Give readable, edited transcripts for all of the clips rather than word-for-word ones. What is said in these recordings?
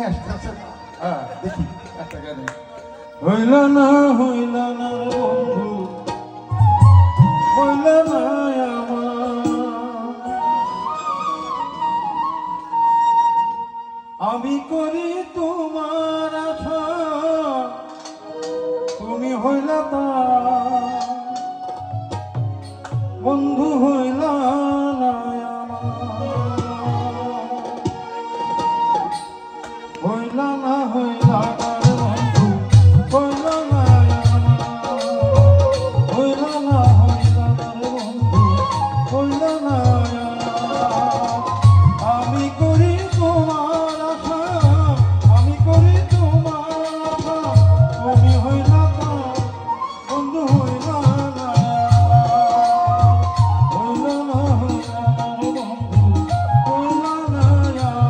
আসতেছে না। দেখি একটা গানে হইল না বন্ধু, হইল না আমার। আমি করি তোমার আশা, তুমি হইলা তা বন্ধু, হইলা না আমার। হইলা না হইলা না রে বন্ধু, হইলা না আমার। হইলা না রে বন্ধু, হইলা না আমার। আমি করি তোমার আশা, আমি করি তোমার আশা, তুমি হইলা তা বন্ধু, হইলা না আমার। হইলা না রে বন্ধু, হইলা না আমার।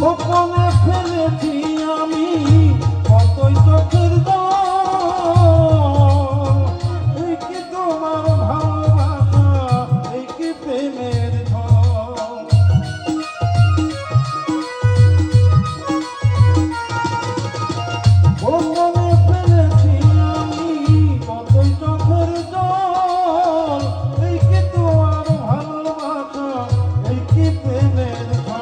গোপনে ফেলেছি আমি কতই চোখের জল, এই কি তোমার ভালোবাসা, এই কি প্রেমের ঝড়। গোপনে ফেলেছি আমি কতই চোখের জল, এই কি তোমার ভালোবাসা, এই কি প্রেমের ঝড়।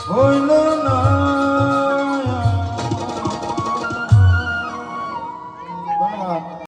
Oh, no.